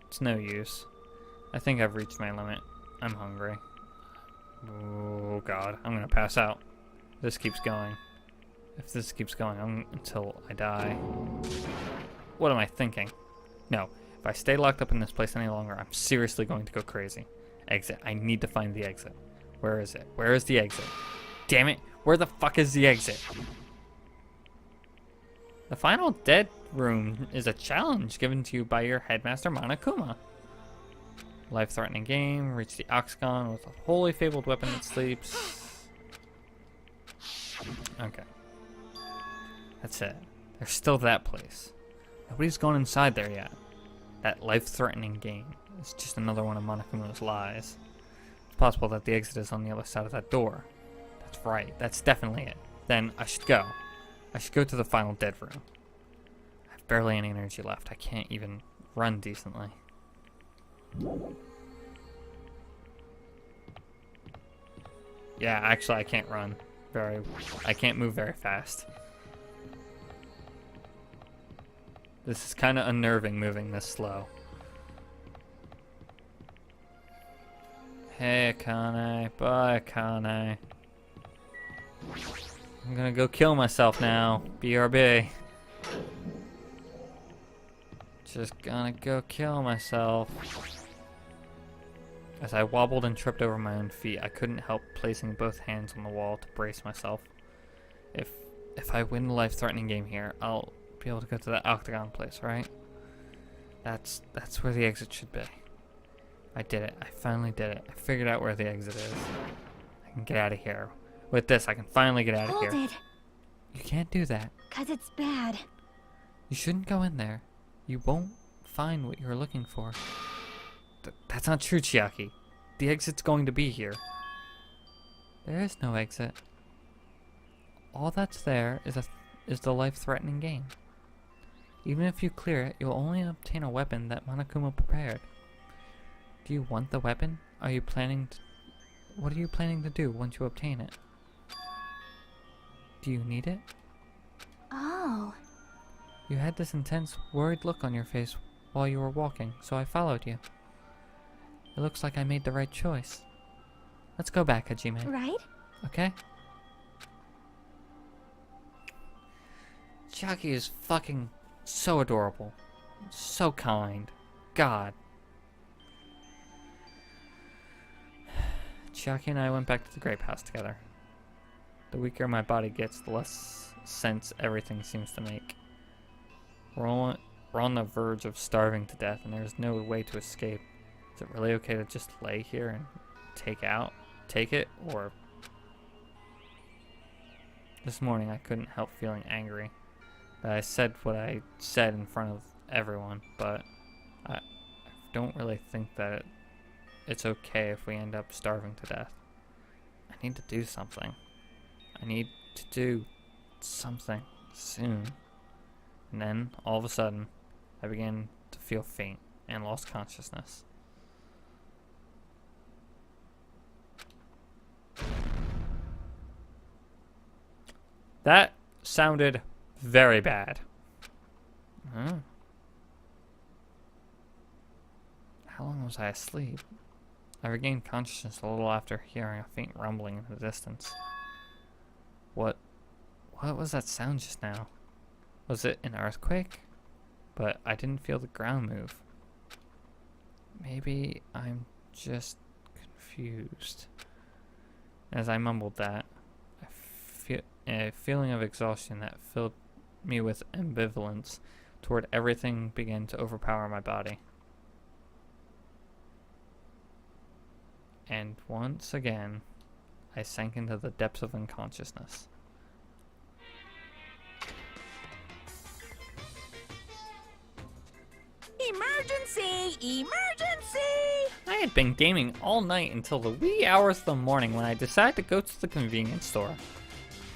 It's no use. I think I've reached my limit. I'm hungry. Oh god, I'm gonna pass out. This keeps going. If this keeps going until I die. What am I thinking? No, if I stay locked up in this place any longer, I'm seriously going to go crazy. Exit. I need to find the exit. Where is it? Where is the exit? Damn it! Where the fuck is the exit? The final dead room is a challenge given to you by your headmaster Monokuma. Life-threatening game. Reach the octagon with a wholly fabled weapon that sleeps. Okay. That's it. There's still that place. Nobody's gone inside there yet. That life-threatening game is just another one of Monokuma's lies. It's possible that the exit is on the other side of that door. That's right. That's definitely it. Then I should go. I should go to the final dead room. I have barely any energy left. I can't even run decently. Yeah, actually I can't run I can't move very fast. This is kind of unnerving moving this slow. Hey Akane, bye Akane. I'm gonna go kill myself now, BRB. Just gonna go kill myself. As I wobbled and tripped over my own feet, I couldn't help placing both hands on the wall to brace myself. If I win the life-threatening game here, I'll be able to go to that octagon place, right? That's where the exit should be. I did it. I finally did it. I figured out where the exit is. I can get out of here. With this, I can finally get out of here. Hold it. You can't do that. 'Cause it's bad. You shouldn't go in there. You won't find what you're looking for. That's not true, Chiaki. The exit's going to be here. There is no exit. All that's there is the life-threatening game. Even if you clear it, you'll only obtain a weapon that Monokuma prepared. Do you want the weapon? What are you planning to do once you obtain it? Do you need it? Oh. You had this intense, worried look on your face while you were walking, so I followed you. It looks like I made the right choice. Let's go back, Hajime. Right? Okay? Chiaki is fucking so adorable. So kind. God. Chiaki and I went back to the grape house together. The weaker my body gets, the less sense everything seems to make. We're on the verge of starving to death, and there's no way to escape. Is it really okay to just lay here and take it, or... This morning I couldn't help feeling angry that I said what I said in front of everyone, but I don't really think that it's okay if we end up starving to death. I need to do something. I need to do something soon. And then, all of a sudden, I began to feel faint and lost consciousness. That sounded very bad. Huh? How long was I asleep? I regained consciousness a little after hearing a faint rumbling in the distance. What was that sound just now? Was it an earthquake? But I didn't feel the ground move. Maybe I'm just confused. As I mumbled that, a feeling of exhaustion that filled me with ambivalence toward everything began to overpower my body. And once again, I sank into the depths of unconsciousness. Emergency! Emergency! I had been gaming all night until the wee hours of the morning when I decided to go to the convenience store.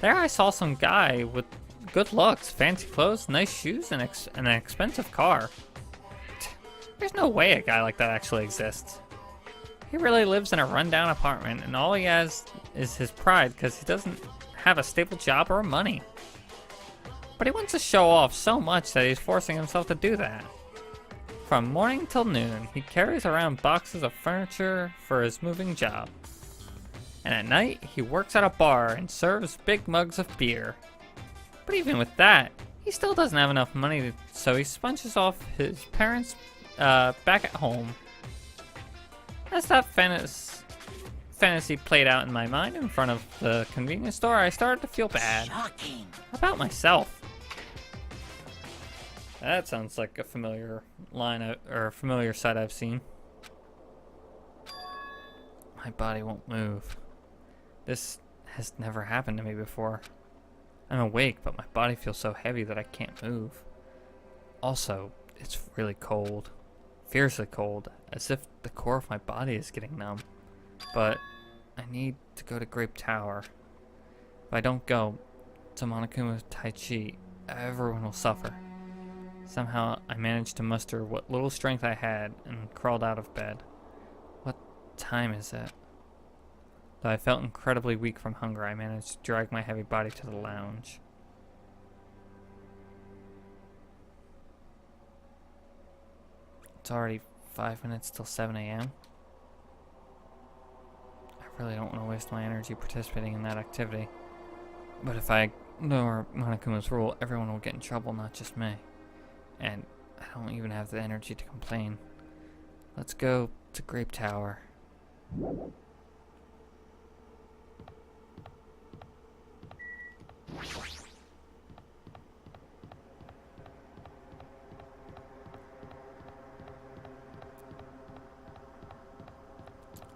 There I saw some guy with good looks, fancy clothes, nice shoes, and an expensive car. There's no way a guy like that actually exists. He really lives in a rundown apartment, and all he has is his pride because he doesn't have a stable job or money. But he wants to show off so much that he's forcing himself to do that. from morning till noon. He carries around boxes of furniture for his moving job. And at night, he works at a bar and serves big mugs of beer. But even with that, he still doesn't have enough money, so he sponges off his parents back at home. As that fantasy played out in my mind in front of the convenience store, I started to feel bad about myself. That sounds like a familiar line or a familiar sight I've seen. My body won't move. This has never happened to me before. I'm awake, but my body feels so heavy that I can't move. Also, it's really cold. Fiercely cold, as if the core of my body is getting numb. But I need to go to Grape Tower. If I don't go to Monokuma Tai Chi, everyone will suffer. Somehow, I managed to muster what little strength I had and crawled out of bed. What time is it? Though I felt incredibly weak from hunger, I managed to drag my heavy body to the lounge. It's already 5 minutes till 7 a.m. I really don't want to waste my energy participating in that activity. But if I ignore Monokuma's rule, everyone will get in trouble, not just me. And I don't even have the energy to complain. Let's go to Grape Tower.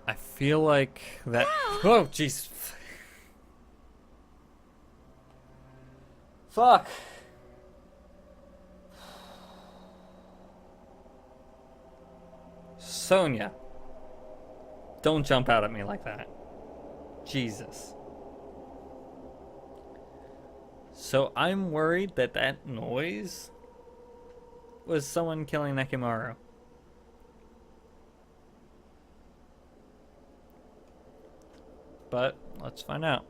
I feel like that. Whoa, jeez. Fuck. Sonia. Don't jump out at me like that. Jesus. So I'm worried that that noise was someone killing Nekimaru. But let's find out.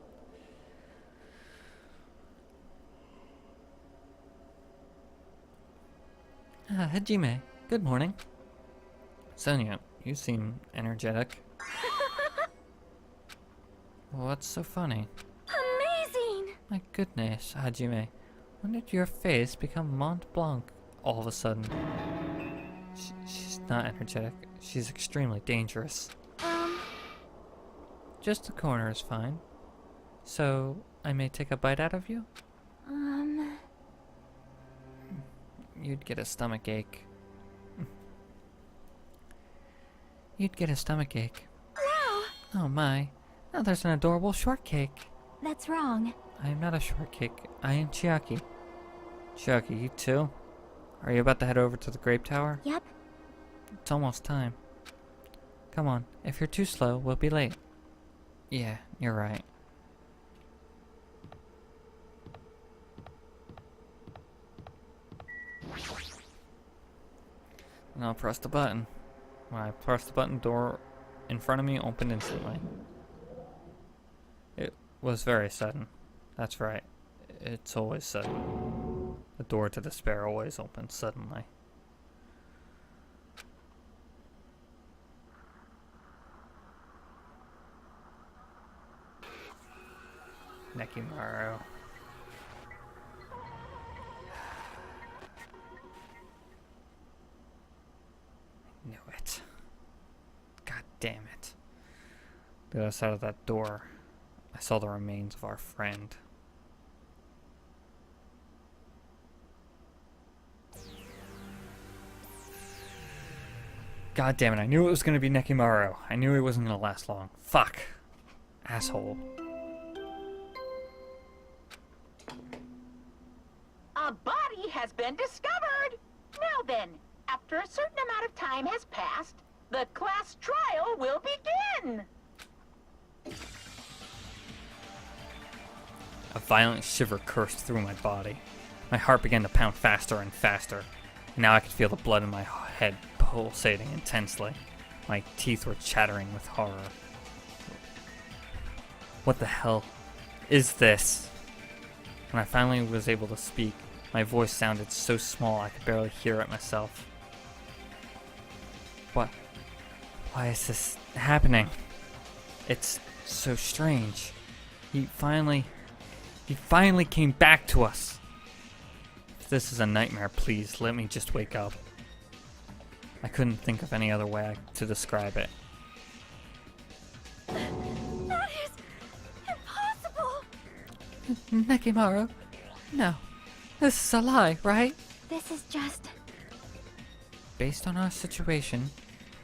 Hajime, good morning. Sonia, you seem energetic. What's so funny? Amazing! My goodness, Hajime. When did your face become Mont Blanc all of a sudden? She's not energetic. She's extremely dangerous. Just the corner is fine. So, I may take a bite out of you? You'd get a stomach ache. You'd get a stomach ache. Wow! Oh my. Now there's an adorable shortcake. That's wrong. I am not a shortcake. I am Chiaki. Chiaki, you too? Are you about to head over to the Grape Tower? Yep. It's almost time. Come on. If you're too slow, we'll be late. Yeah, you're right. And I'll press the button. When I press the button, door in front of me opened instantly. It was very sudden. That's right. It's always sudden. The door to despair always opens suddenly. Nekimaru. I knew it. God damn it. The other side of that door, I saw the remains of our friend. God damn it, I knew it was gonna be Nekimaru. I knew he wasn't gonna last long. Fuck. Asshole. A body has been discovered! Now then, after a certain amount of time has passed, the class trial will begin! A violent shiver coursed through my body. My heart began to pound faster and faster. And now I could feel the blood in my head pulsating intensely. My teeth were chattering with horror. What the hell is this? When I finally was able to speak, my voice sounded so small I could barely hear it myself. What? Why is this happening? It's so strange. He finally came back to us. If this is a nightmare, please let me just wake up. I couldn't think of any other way to describe it. That is impossible. Nekimaru? No. This is a lie, right? This is just... Based on our situation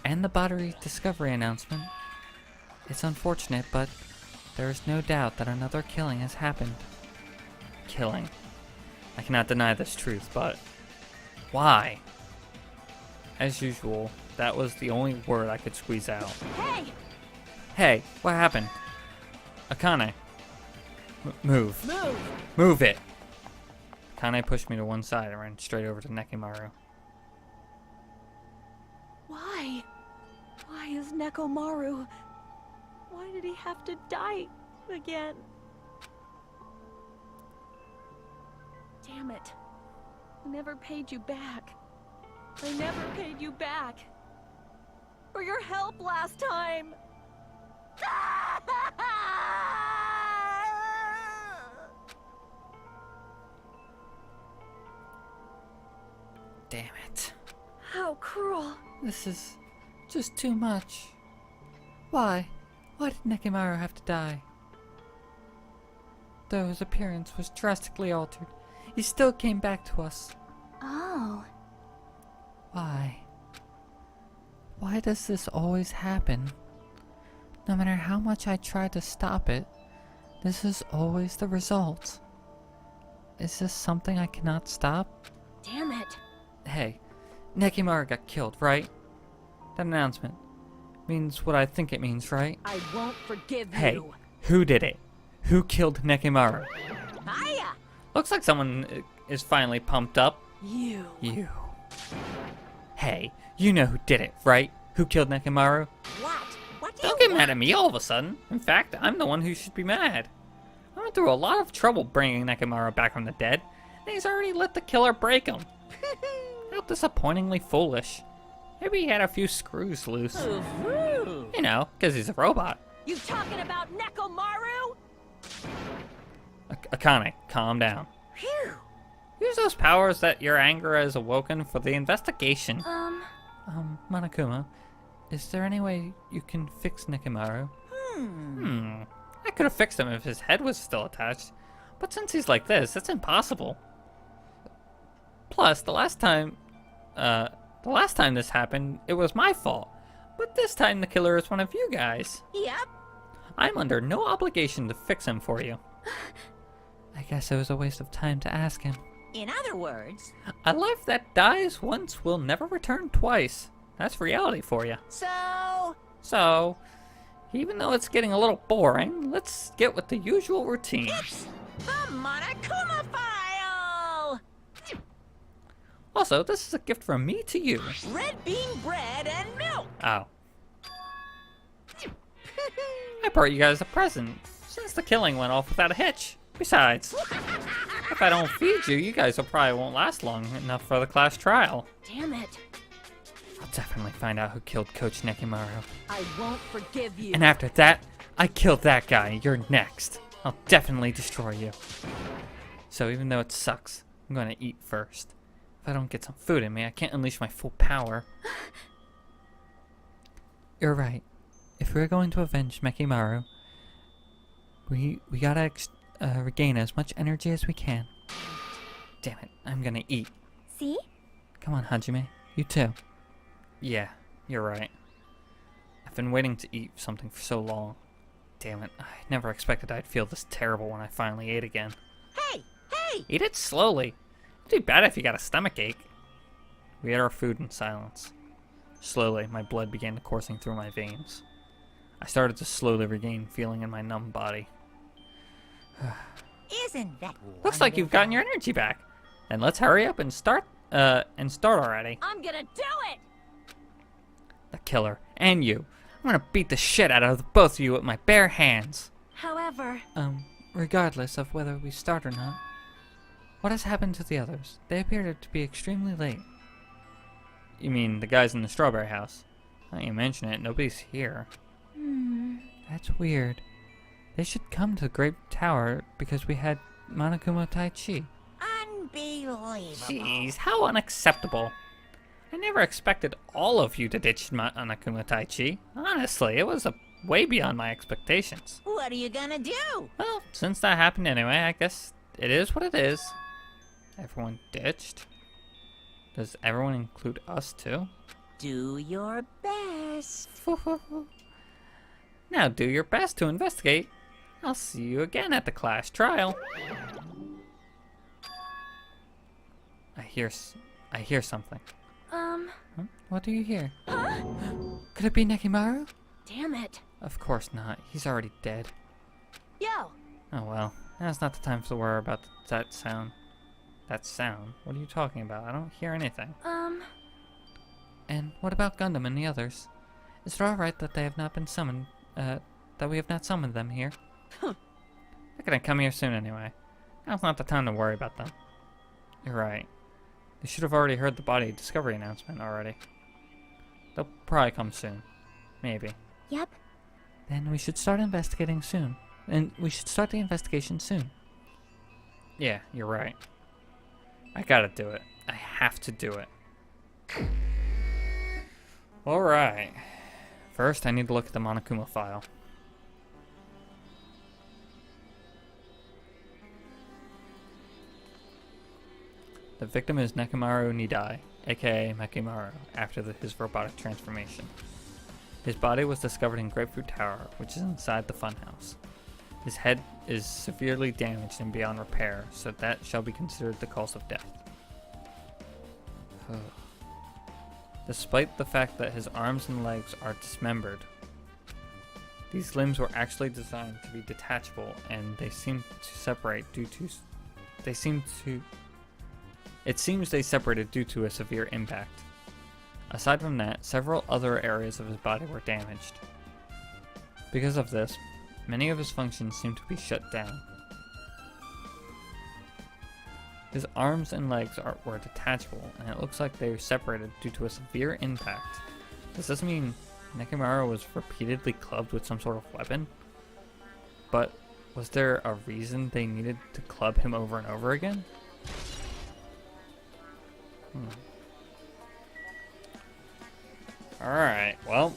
and the battery discovery announcement, it's unfortunate, but there is no doubt that another killing has happened. Killing. I cannot deny this truth, but why? As usual, that was the only word I could squeeze out. Hey! Hey, what happened? Akane. Move. Move! Move it! Akane pushed me to one side and ran straight over to Nekimaru. Why? Why is Nekomaru? Why did he have to die again? Damn it. I never paid you back. I never paid you back. For your help last time. Damn it. How cruel. This is just too much. Why? Why did Nekimaru have to die? Though his appearance was drastically altered, he still came back to us. Oh. Why? Why does this always happen? No matter how much I try to stop it, this is always the result. Is this something I cannot stop? Damn it. Hey, Nekimaru got killed, right? That announcement means what I think it means, right? I won't forgive Hey, you. who did it? Who killed Nekimaru? Hiya! Looks like someone is finally pumped up. You. You. Hey, you know who did it, right? Who killed Nekimaru? What? What do Don't you get mad at me all of a sudden. In fact, I'm the one who should be mad. I went through a lot of trouble bringing Nekimaru back from the dead, and he's already let the killer break him. How disappointingly foolish. Maybe he had a few screws loose. You know, because he's a robot. You talking about Nekomaru? Akane, calm down. Phew. Use those powers that your anger has awoken for the investigation. Monokuma, is there any way you can fix Nekimaru? I could have fixed him if his head was still attached, but since he's like this, it's impossible. Plus, the last time this happened, it was my fault. But this time the killer is one of you guys. Yep. I'm under no obligation to fix him for you. I guess it was a waste of time to ask him. In other words, A life that dies once will never return twice. That's reality for you. So, even though it's getting a little boring, let's get with the usual routine. the Monokuma file! Also, this is a gift from me to you. Red bean bread and milk! Oh. I brought you guys a present, since the killing went off without a hitch. Besides, if I don't feed you, you guys probably won't last long enough for the class trial. Damn it. I'll definitely find out who killed Coach Nekimaru. I won't forgive you. And after that, I killed that guy. You're next. I'll definitely destroy you. So even though it sucks, I'm gonna eat first. If I don't get some food in me, I can't unleash my full power. You're right. If we're going to avenge Nekimaru, we gotta regain as much energy as we can. Damn it, I'm gonna eat. See? Come on, Hajime. You too. Yeah, you're right. I've been waiting to eat something for so long. Damn it, I never expected I'd feel this terrible when I finally ate again. Hey! Hey! Eat it slowly. It'd be bad if you got a stomachache. We ate our food in silence. Slowly, my blood began coursing through my veins. I started to slowly regain feeling in my numb body. Isn't that Looks like you've gotten your energy back. Then let's hurry up and start already. I'm gonna do it! The killer, and you. I'm gonna beat the shit out of both of you with my bare hands. However, Regardless of whether we start or not, what has happened to the others? They appear to be extremely late. You mean the guys in the strawberry house? Now you mention it, nobody's here. Hmm. That's weird. They should come to the Great Tower because we had Monokuma Tai Chi. Unbelievable. Jeez, how unacceptable. I never expected all of you to ditch Monokuma Tai Chi. Honestly, it was way beyond my expectations. What are you gonna do? Well, since that happened anyway, I guess it is what it is. Everyone ditched? Does everyone include us too? Do your best. Now do your best to investigate. I'll see you again at the class trial. I hear something. Huh? What do you hear? Huh? Could it be Nekimaru? Damn it. Of course not. He's already dead. Yo, Oh well. Now's not the time to worry about that sound. That sound? What are you talking about? I don't hear anything. And what about Gundam and the others? Is it alright that they have not been summoned, that we have not summoned them here? They're gonna come here soon anyway. Now's not the time to worry about them. You're right. They should have already heard the body discovery announcement already. They'll probably come soon. Maybe. Yep. Then we should start investigating soon. And we should start the investigation soon. Yeah, you're right. I gotta do it. I have to do it. Alright. First, I need to look at the Monokuma file. The victim is Nekimaru Nidai, aka Mekimaru, after his robotic transformation. His body was discovered in Grapefruit Tower, which is inside the funhouse. His head is severely damaged and beyond repair, so that shall be considered the cause of death. Despite the fact that his arms and legs are dismembered, these limbs were actually designed to be detachable, and they seem to separate due to it seems they separated due to a severe impact. Aside from that, several other areas of his body were damaged. Because of this, many of his functions seem to be shut down. His arms and legs were detachable, and it looks like they were separated due to a severe impact. Does this mean Nekimaru was repeatedly clubbed with some sort of weapon? But was there a reason they needed to club him over and over again? Alright, well,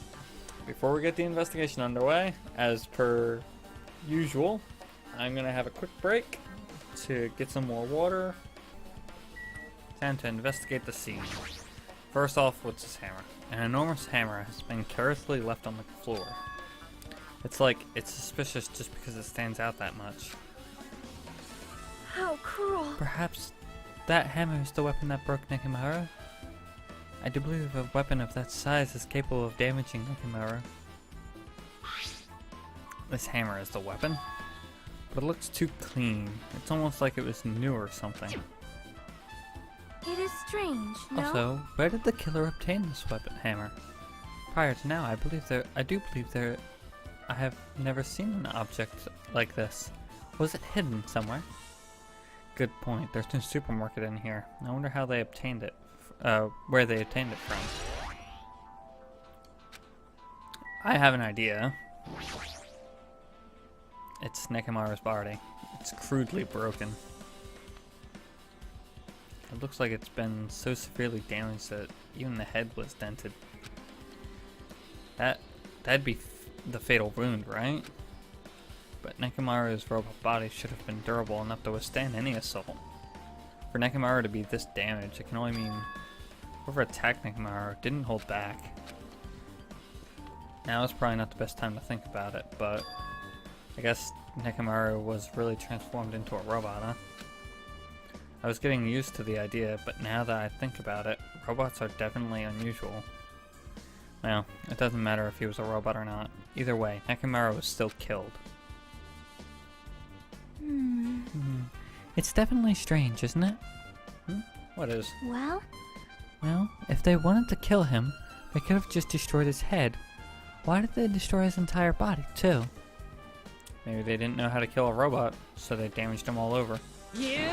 before we get the investigation underway, as per usual, I'm going to have a quick break to get some more water. Time to investigate the scene. First off, what's this hammer? An enormous hammer has been carelessly left on the floor. It's like, it's suspicious just because it stands out that much. How cruel. Perhaps that hammer is the weapon that broke Nekimaru? I do believe a weapon of that size is capable of damaging Nekimaru. This hammer is the weapon? But it looks too clean. It's almost like it was new or something. It is strange, no? Also, where did the killer obtain this weapon hammer? Prior to now, I have never seen an object like this. Was it hidden somewhere? Good point. There's no supermarket in here. I wonder how they obtained it. Where they obtained it from. I have an idea. It's Nekimaru's body. It's crudely broken. It looks like it's been so severely damaged that even the head was dented. That'd be the fatal wound, right? But Nekimaru's robot body should have been durable enough to withstand any assault. For Nekimaru to be this damaged, it can only mean whoever attacked Nekimaru didn't hold back. Now is probably not the best time to think about it, but I guess Nekimaru was really transformed into a robot, huh? I was getting used to the idea, but now that I think about it, robots are definitely unusual. Well, it doesn't matter if he was a robot or not. Either way, Nekimaru was still killed. It's definitely strange, isn't it? What is? Well, Well, if they wanted to kill him, they could have just destroyed his head. Why did they destroy his entire body, too? Maybe they didn't know how to kill a robot, so they damaged him all over. You?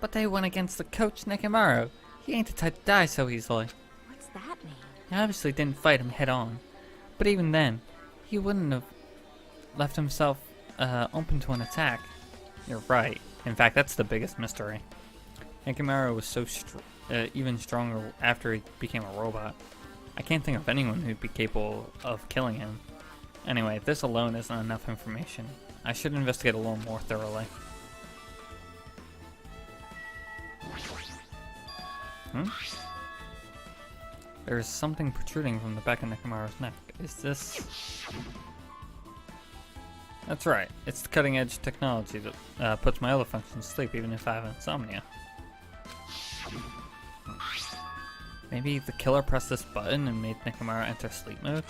But they went against the coach, Nekimaru. He ain't the type to die so easily. what's that mean? He obviously didn't fight him head on, but even then, he wouldn't have left himself open to an attack. You're right. In fact, that's the biggest mystery. Nekomaru was so even stronger after he became a robot. I can't think of anyone who'd be capable of killing him. Anyway, this alone isn't enough information. I should investigate a little more thoroughly. There's something protruding from the back of Nekomaru's neck. Is this... That's right. It's the cutting-edge technology that puts my other functions to sleep even if I have insomnia. Maybe the killer pressed this button and made Nekomaru enter sleep mode?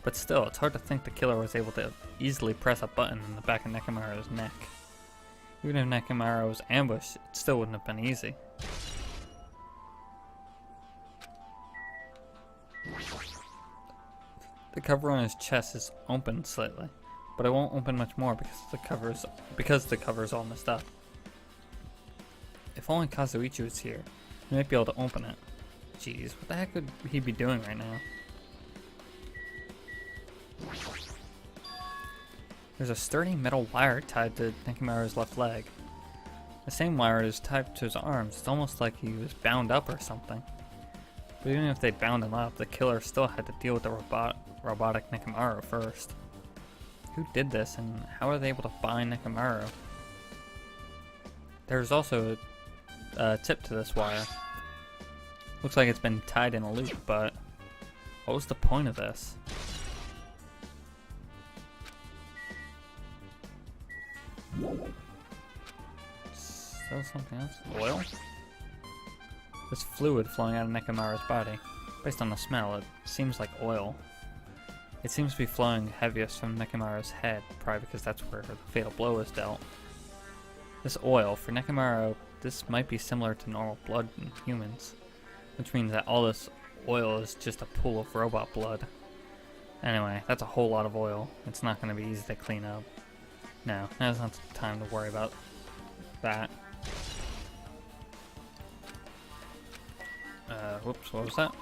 But still, it's hard to think the killer was able to easily press a button in the back of Nekomaru's neck. Even if Nekomaru was ambushed, it still wouldn't have been easy. The cover on his chest is open slightly, but it won't open much more because the cover's all messed up. If only Kazuichi was here, he might be able to open it. Jeez, what the heck could he be doing right now? There's a sturdy metal wire tied to Nekomaru's left leg. The same wire is tied to his arms. It's almost like he was bound up or something. But even if they bound him up, the killer still had to deal with the robotic Nekomaru first. Who did this, and how are they able to bind Nekomaru? There's also a tip to this wire. Looks like it's been tied in a loop, but what was the point of this? Still something else? Oil? This fluid flowing out of Nekomaru's body. Based on the smell, it seems like oil. It seems to be flowing heaviest from Nekomaru's head, probably because that's where the fatal blow was dealt. This oil, for Nekomaru, this might be similar to normal blood in humans, which means that all this oil is just a pool of robot blood. Anyway, that's a whole lot of oil. It's not going to be easy to clean up. No, now's not the time to worry about that. Whoops, what was that?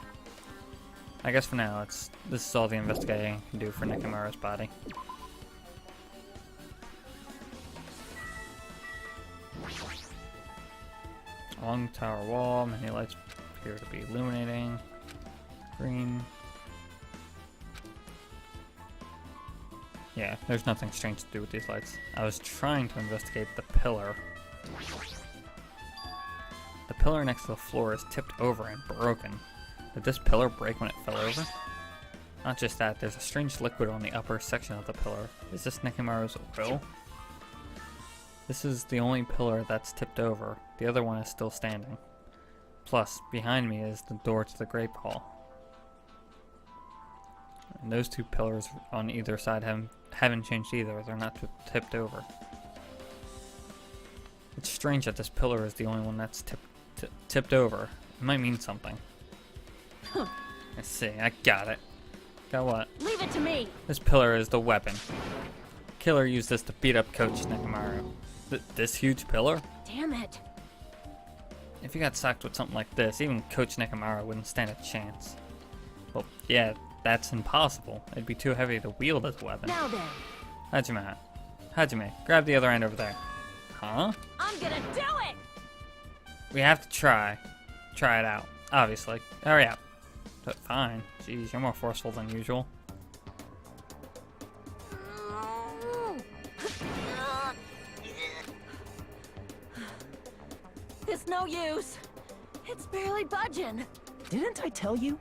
I guess for now, this is all the investigating I can do for Nekomaru's body. Along the tower wall, many lights appear to be illuminating. Green. Yeah, there's nothing strange to do with these lights. I was trying to investigate the pillar. The pillar next to the floor is tipped over and broken. Did this pillar break when it fell over? Not just that, there's a strange liquid on the upper section of the pillar. Is this Nekomaru's oil? This is the only pillar that's tipped over. The other one is still standing. Plus, behind me is the door to the Great Hall. And those two pillars on either side haven't changed either. They're not tipped over. It's strange that this pillar is the only one that's tipped over. It might mean something. Let's see, I got it. Got what? Leave it to me! This pillar is the weapon. Killer used this to beat up Coach Nekomaru. This huge pillar? Damn it. If you got socked with something like this, even Coach Nekomaru wouldn't stand a chance. Well, yeah, that's impossible. It'd be too heavy to wield as a weapon. Now then. Hajime, grab the other end over there. Huh? I'm gonna do it! We have to try it out, obviously. Hurry up. But fine. Jeez, you're more forceful than usual. It's no use. It's barely budging. Didn't I tell you?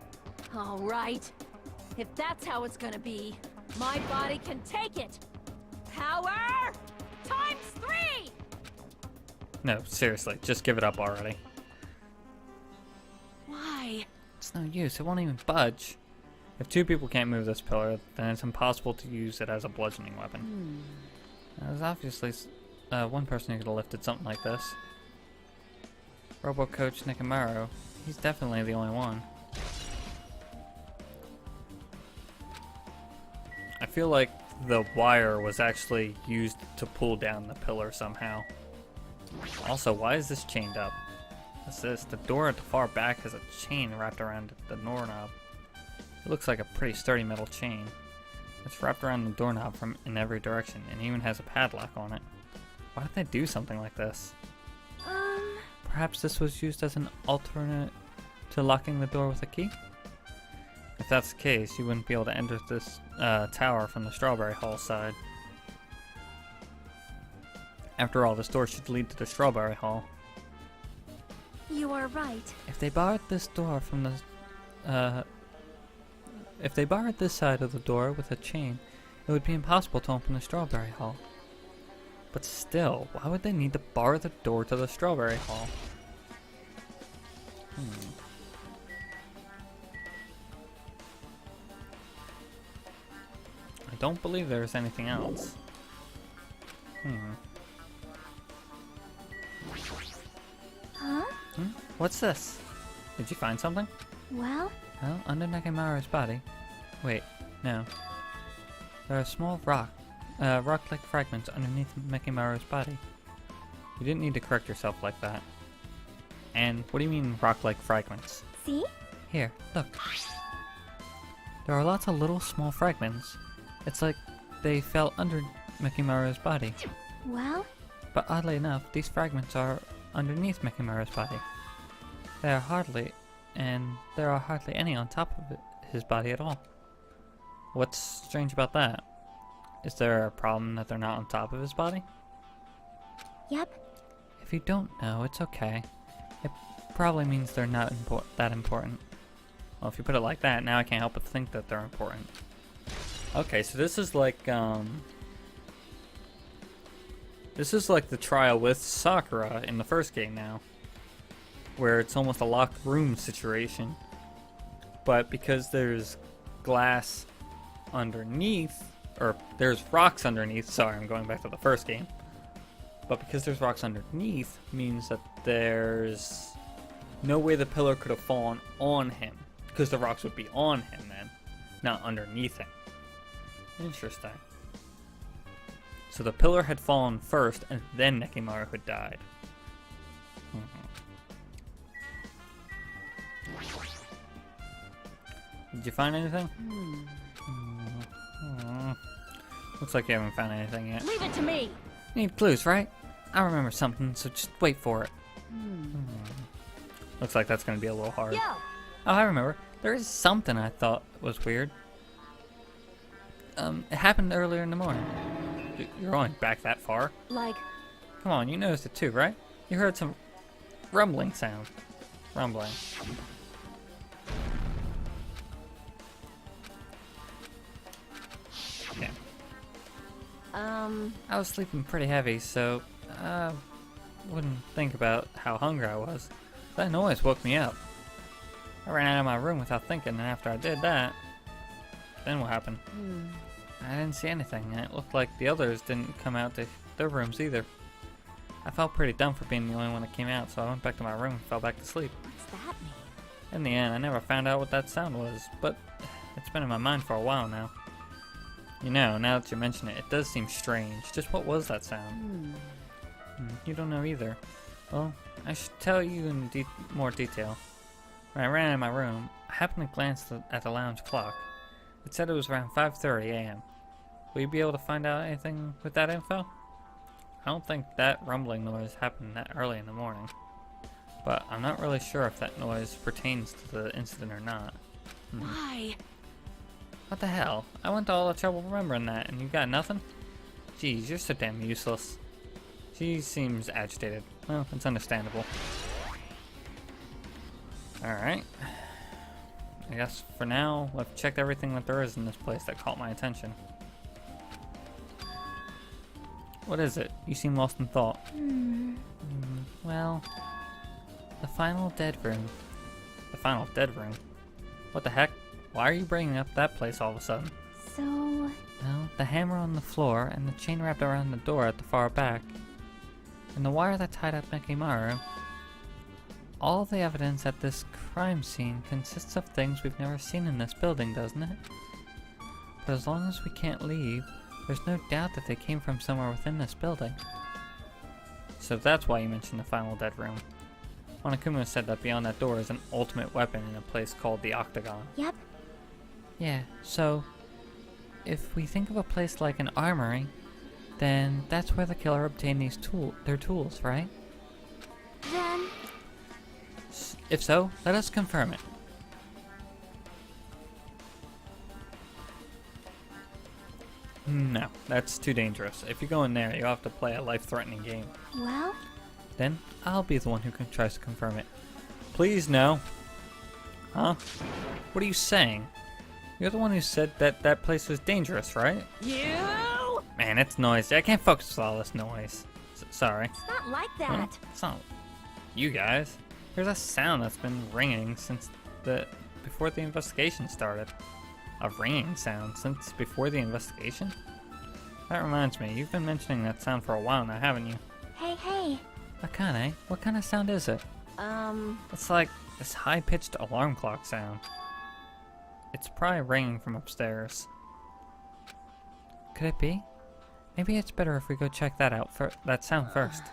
All right. If that's how it's gonna be, my body can take it. Power times 3! No, seriously, just give it up already. Why? It's no use, it won't even budge. If two people can't move this pillar, then it's impossible to use it as a bludgeoning weapon. Now, there's obviously one person who could have lifted something like this. Robo Coach Nekomaru, he's definitely the only one. I feel like the wire was actually used to pull down the pillar somehow. Also, why is this chained up? What's this? The door at the far back has a chain wrapped around the doorknob. It looks like a pretty sturdy metal chain. It's wrapped around the doorknob from in every direction and even has a padlock on it. Why did they do something like this? Perhaps this was used as an alternate to locking the door with a key? If that's the case, you wouldn't be able to enter this tower from the Strawberry Hall side. After all, this door should lead to the Strawberry Hall. You are right. If they barred this door from the if they barred this side of the door with a chain, it would be impossible to open the Strawberry Hall. But still, why would they need to bar the door to the Strawberry Hall? I don't believe there's anything else. Huh? What's this? Did you find something? Well, Well, under Nekimaru's body. Wait, no. There are small rock-like fragments underneath Nekimaru's body. You didn't need to correct yourself like that. And what do you mean rock-like fragments? see? Here, look. There are lots of little small fragments. It's like they fell under Nekimaru's body. Well, But oddly enough, these fragments are underneath Nekimaru's body. There are hardly any on top of his body at all. What's strange about that? Is there a problem that they're not on top of his body? yep. If you don't know, it's okay. It probably means they're not that important. Well, if you put it like that, now I can't help but think that they're important. Okay, so this is like the trial with Sakura in the first game now, where it's almost a locked room situation. But because there's glass underneath, or there's rocks underneath, sorry, I'm going back to the first game. But because there's rocks underneath, means that there's no way the pillar could have fallen on him, because the rocks would be on him then, not underneath him. Interesting. So the pillar had fallen first, and then Nekimaru had died. Did you find anything? Looks like you haven't found anything yet. Leave it to me. Need clues, right? I remember something, so just wait for it. Looks like that's gonna be a little hard. Yeah. Oh, I remember. There is something I thought was weird. It happened earlier in the morning. You're only back that far. Like, Come on, you noticed it too, right? You heard some rumbling sound. Rumbling. Yeah. I was sleeping pretty heavy, so I wouldn't think about how hungry I was. That noise woke me up. I ran out of my room without thinking, and after I did that, then what happened? I didn't see anything, and it looked like the others didn't come out to their rooms either. I felt pretty dumb for being the only one that came out, so I went back to my room and fell back to sleep. What's that mean? In the end, I never found out what that sound was, but it's been in my mind for a while now. You know, now that you mention it, it does seem strange. Just what was that sound? You don't know either. Well, I should tell you in more detail. When I ran out of my room, I happened to glance at the lounge clock. It said it was around 5:30 a.m. Will you be able to find out anything with that info? I don't think that rumbling noise happened that early in the morning, but I'm not really sure if that noise pertains to the incident or not. why? What the hell? I went to all the trouble remembering that, and you got nothing? Geez, you're so damn useless. She seems agitated. Well, it's understandable. Alright. I guess for now, I've checked everything that there is in this place that caught my attention. What is it? You seem lost in thought. Well, the final dead room. The final dead room? What the heck? Why are you bringing up that place all of a sudden? So, Well, the hammer on the floor and the chain wrapped around the door at the far back, and the wire that tied up Nekimaru. All the evidence at this crime scene consists of things we've never seen in this building, doesn't it? But as long as we can't leave, there's no doubt that they came from somewhere within this building. So that's why you mentioned the final dead room. Monokuma said that beyond that door is an ultimate weapon in a place called the Octagon. yep. Yeah, so if we think of a place like an armory, then that's where the killer obtained their tools, right? Then, If so, let us confirm it. No, that's too dangerous. If you go in there, you'll have to play a life-threatening game. well, Then I'll be the one who tries to confirm it. Please, no. Huh? What are you saying? You're the one who said that that place was dangerous, right? You? Man, it's noisy. I can't focus with all this noise. Sorry. It's not like Huh? that. It's not you guys. There's a sound that's been ringing since before the investigation started. A ringing sound since before the investigation? That reminds me, you've been mentioning that sound for a while now, haven't you? hey, Akane, what kind of sound is it? It's like this high-pitched alarm clock sound. It's probably ringing from upstairs. Could it be? Maybe it's better if we go check that out that sound first.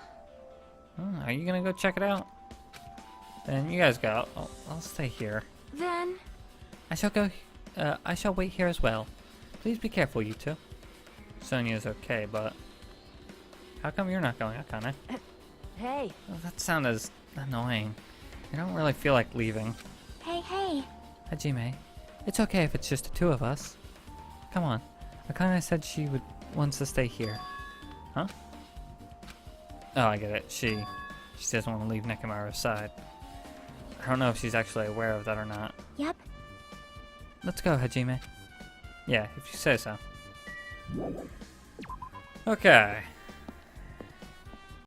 Are you gonna go check it out? Then you guys go. I'll stay here. then, I shall go. I shall wait here as well. Please be careful, you two. Sonia's okay, but how come you're not going, Akane? Hey, Oh, that sound is annoying. I don't really feel like leaving. hey, Hajime, it's okay if it's just the two of us. Come on. Akane said she wants to stay here. Huh? Oh, I get it. She doesn't want to leave Nekomaru's side. I don't know if she's actually aware of that or not. yep, Let's go, Hajime. Yeah, if you say so. Okay.